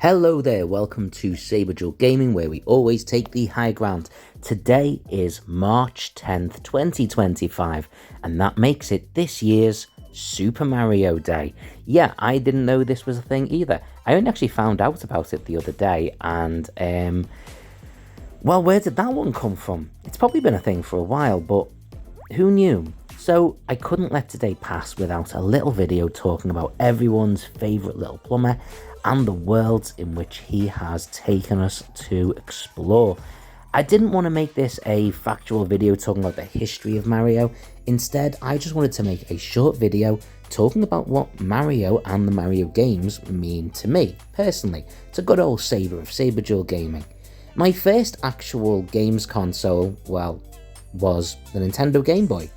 Hello there, welcome to Saberduelgaming, where we always take the high ground. Today is March 10th, 2025, and that makes it this year's Super Mario Day. Yeah, I didn't know this was a thing either. I only actually found out about it the other day, and, well, where did that one come from? It's probably been a thing for a while, but who knew? So I couldn't let today pass without a little video talking about everyone's favourite little plumber and the worlds in which he has taken us to explore. I didn't want to make this a factual video talking about the history of Mario. Instead, I just wanted to make a short video talking about what Mario and the Mario games mean to me, personally. It's a good old Saber of Saberduelgaming. My first actual games console, well, was the Nintendo Game Boy.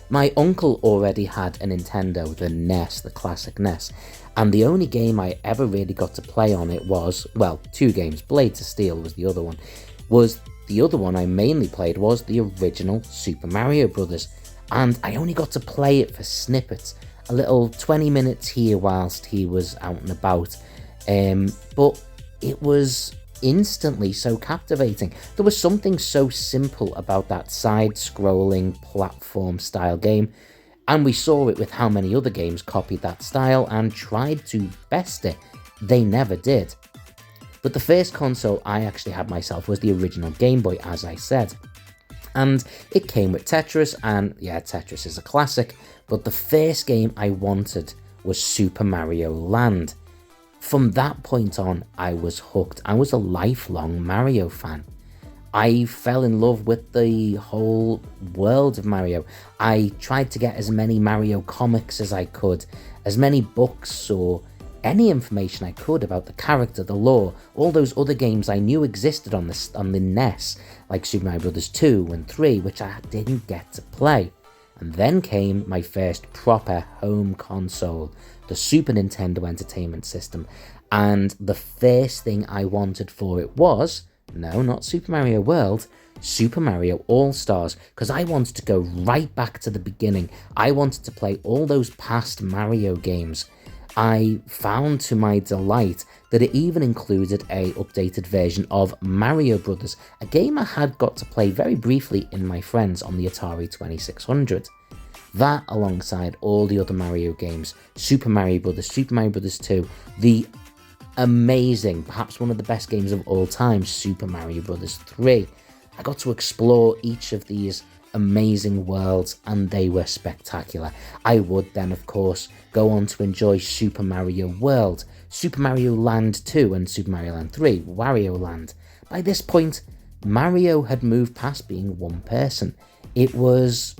My uncle already had a Nintendo, the NES, the classic NES, and the only game I ever really got to play on it was, well, two games, Blades of Steel was the other one. The other one I mainly played was the original Super Mario Brothers, and I only got to play it for snippets, a little 20 minutes here whilst he was out and about, but it was instantly so captivating. There was something so simple about that side-scrolling platform style game, and we saw it with how many other games copied that style and tried to best it. They never did. But the first console I actually had myself was the original Game Boy, as I said. And it came with Tetris, and yeah, Tetris is a classic, but the first game I wanted was Super Mario Land. From that point on, I was hooked. I was a lifelong Mario fan. I fell in love with the whole world of Mario. I tried to get as many Mario comics as I could, as many books or any information I could about the character, the lore, all those other games I knew existed on the NES, like Super Mario Bros. 2 and 3, which I didn't get to play. And then came my first proper home console, the Super Nintendo Entertainment System, and the first thing I wanted for it was, no, not Super Mario World, Super Mario All-Stars, because I wanted to go right back to the beginning. I wanted to play all those past Mario games. I found to my delight that it even included a updated version of Mario Brothers, a game I had got to play very briefly in my friends on the Atari 2600. That, alongside all the other Mario games, Super Mario Bros., Super Mario Bros. 2, the amazing, perhaps one of the best games of all time, Super Mario Bros. 3. I got to explore each of these amazing worlds, and they were spectacular. I would then, of course, go on to enjoy Super Mario World, Super Mario Land 2, and Super Mario Land 3, Wario Land. By this point, Mario had moved past being one person. It was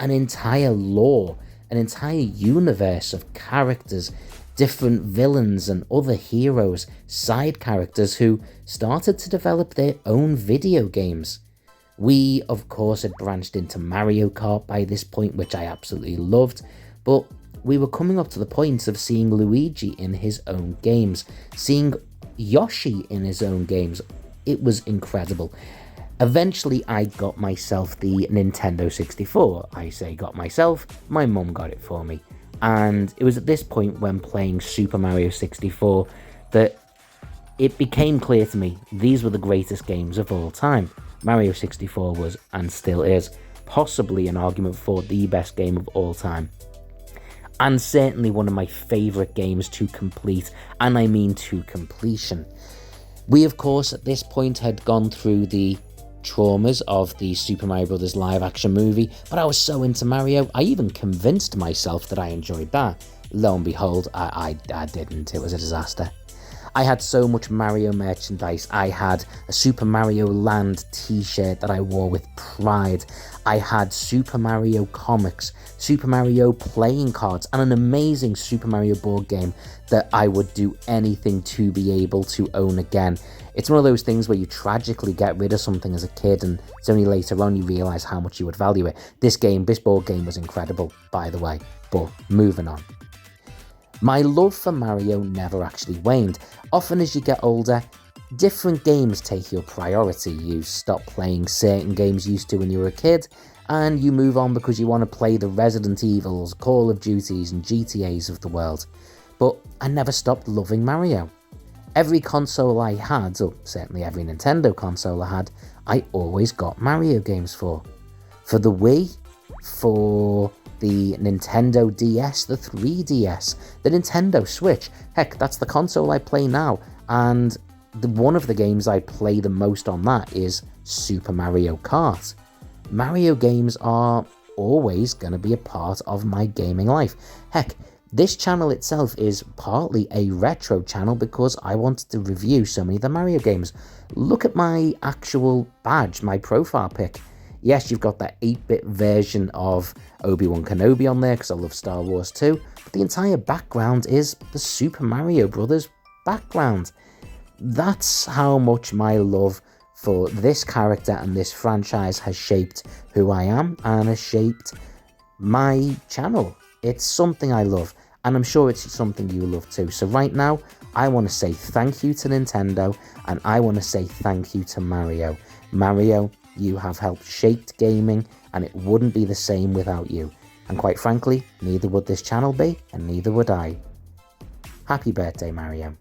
an entire lore, an entire universe of characters, different villains and other heroes, side characters who started to develop their own video games. We, of course, had branched into Mario Kart by this point, which I absolutely loved, but we were coming up to the point of seeing Luigi in his own games, seeing Yoshi in his own games. It was incredible. Eventually, I got myself the Nintendo 64. I say got myself, my mum got it for me. And it was at this point when playing Super Mario 64 that it became clear to me these were the greatest games of all time. Mario 64 was, and still is, possibly an argument for the best game of all time. And certainly one of my favourite games to complete, and I mean to completion. We, of course, at this point had gone through the traumas of the Super Mario Bros. Live action movie, but I was so into Mario, I even convinced myself that I enjoyed that. Lo and behold, I didn't. It was a disaster. I had so much Mario merchandise. I had a Super Mario Land t-shirt that I wore with pride. I had Super Mario comics, Super Mario playing cards, and an amazing Super Mario board game that I would do anything to be able to own again. It's one of those things where you tragically get rid of something as a kid, and it's only later on you realise how much you would value it. This board game was incredible, by the way, but moving on. My love for Mario never actually waned. Often as you get older, different games take your priority. You stop playing certain games you used to when you were a kid, and you move on because you want to play the Resident Evils, Call of Duties, and GTAs of the world. But I never stopped loving Mario. Every console I had, or certainly every Nintendo console I had, I always got Mario games for. For the Wii, for the Nintendo DS, the 3DS, the Nintendo Switch. Heck, that's the console I play now, and one of the games I play the most on that is Super Mario Kart. Mario games are always going to be a part of my gaming life. Heck, this channel itself is partly a retro channel because I wanted to review so many of the Mario games. Look at my actual badge, my profile pic. Yes, you've got that 8-bit version of Obi-Wan Kenobi on there because I love Star Wars too, but the entire background is the Super Mario Brothers background. That's how much my love for this character and this franchise has shaped who I am and has shaped my channel. It's something I love, and I'm sure it's something you love too. So right now, I want to say thank you to Nintendo, and I want to say thank you to Mario. Mario, you have helped shape gaming, and it wouldn't be the same without you. And quite frankly, neither would this channel be, and neither would I. Happy birthday, Mario.